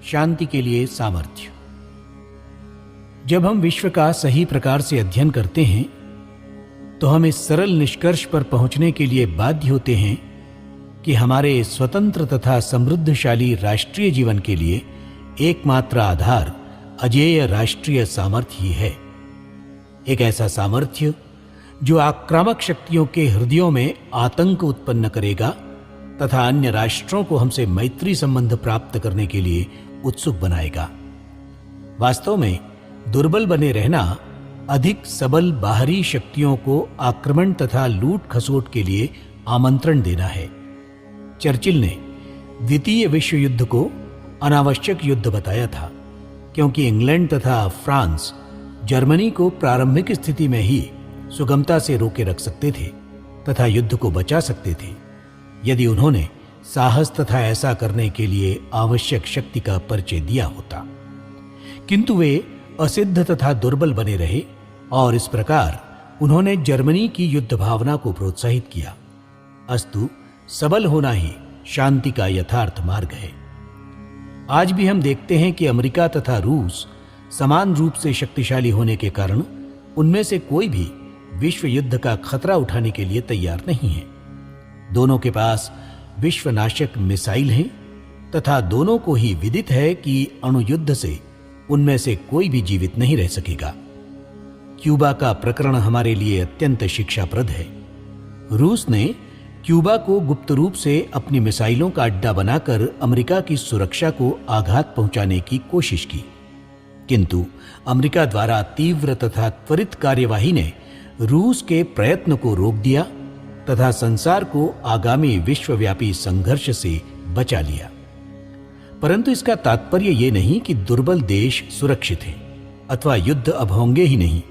शांति के लिए सामर्थ्य। जब हम विश्व का सही प्रकार से अध्ययन करते हैं तो हम इस सरल निष्कर्ष पर पहुंचने के लिए बाध्य होते हैं कि हमारे स्वतंत्र तथा समृद्धशाली राष्ट्रीय जीवन के लिए एकमात्र आधार अजेय राष्ट्रीय सामर्थ्य ही है। एक ऐसा सामर्थ्य जो आक्रामक शक्तियों के हृदयों में आतंक उत्पन्न करेगा तथा अन्य राष्ट्रों को हमसे मैत्री संबंध प्राप्त करने के लिए उत्सुक बनाएगा। वास्तव में दुर्बल बने रहना अधिक सबल बाहरी शक्तियों को आक्रमण तथा लूट खसोट के लिए आमंत्रण देना है। चर्चिल ने द्वितीय विश्व युद्ध को अनावश्यक युद्ध बताया था, क्योंकि इंग्लैंड तथा फ्रांस जर्मनी को प्रारंभिक स्थिति में ही सुगमता से रोके रख सकते थे तथा युद्ध को बचा सकते थे यदि उन्होंने साहस तथा ऐसा करने के लिए आवश्यक शक्ति का परिचय दिया होता, किंतु वे असिद्ध तथा दुर्बल बने रहे और इस प्रकार उन्होंने जर्मनी की युद्ध भावना को प्रोत्साहित किया। अस्तु, सबल होना ही शांति का यथार्थ मार्ग है। आज भी हम देखते हैं कि अमेरिका तथा रूस समान रूप से शक्तिशाली होने के कारण उनमें से कोई भी विश्व युद्ध का खतरा उठाने के लिए तैयार नहीं है। दोनों के पास विश्वनाशक मिसाइल हैं तथा दोनों को ही विदित है कि अणुयुद्ध से उनमें से कोई भी जीवित नहीं रह सकेगा। क्यूबा का प्रकरण हमारे लिए अत्यंत शिक्षाप्रद है। रूस ने क्यूबा को गुप्त रूप से अपनी मिसाइलों का अड्डा बनाकर अमेरिका की सुरक्षा को आघात पहुंचाने की कोशिश की, किंतु अमेरिका द्वारा तीव्र तथा त्वरित कार्यवाही ने रूस के प्रयत्न को रोक दिया तथा संसार को आगामी विश्वव्यापी संघर्ष से बचा लिया। परंतु इसका तात्पर्य यह नहीं कि दुर्बल देश सुरक्षित है अथवा युद्ध अब होंगे ही नहीं।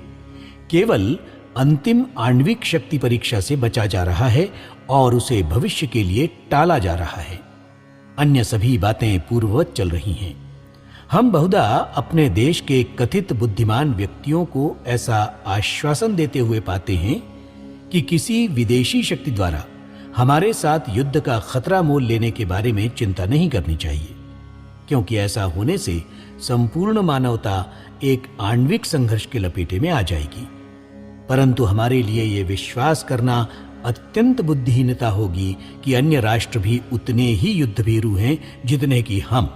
केवल अंतिम आणविक शक्ति परीक्षा से बचा जा रहा है और उसे भविष्य के लिए टाला जा रहा है। अन्य सभी बातें पूर्ववत चल रही हैं। हम बहुधा अपने देश के कथित बुद्धिमान व्यक्तियों को ऐसा आश्वासन देते हुए पाते हैं कि किसी विदेशी शक्ति द्वारा हमारे साथ युद्ध का खतरा मोल लेने के बारे में चिंता नहीं करनी चाहिए, क्योंकि ऐसा होने से संपूर्ण मानवता एक आणविक संघर्ष के लपेटे में आ जाएगी। परंतु हमारे लिए यह विश्वास करना अत्यंत बुद्धिहीनता होगी कि अन्य राष्ट्र भी उतने ही युद्धभीरु हैं जितने कि हम।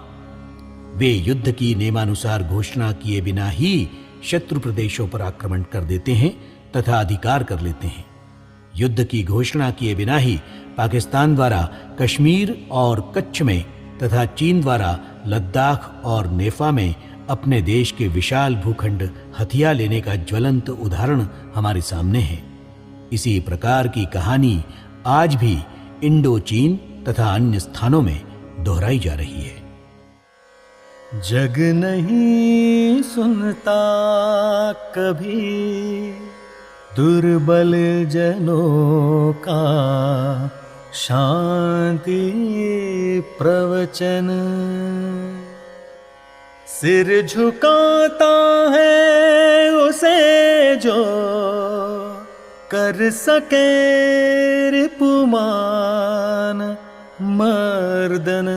वे युद्ध की नियमानुसार घोषणा किए बिना ही शत्रु प्रदेशों पर आक्रमण कर देते हैं तथा अधिकार कर लेते हैं। युद्ध की घोषणा किए बिना ही पाकिस्तान द्वारा कश्मीर और कच्छ में तथा चीन द्वारा लद्दाख और नेफा में अपने देश के विशाल भूखंड हथिया लेने का ज्वलंत उदाहरण हमारे सामने है। इसी प्रकार की कहानी आज भी इंडो चीन तथा अन्य स्थानों में दोहराई जा रही है। जग नहीं सुनता कभी दुर्बल जनों का शांति प्रवचन, सिर झुकाता है उसे जो कर सके रिपुमान मर्दन।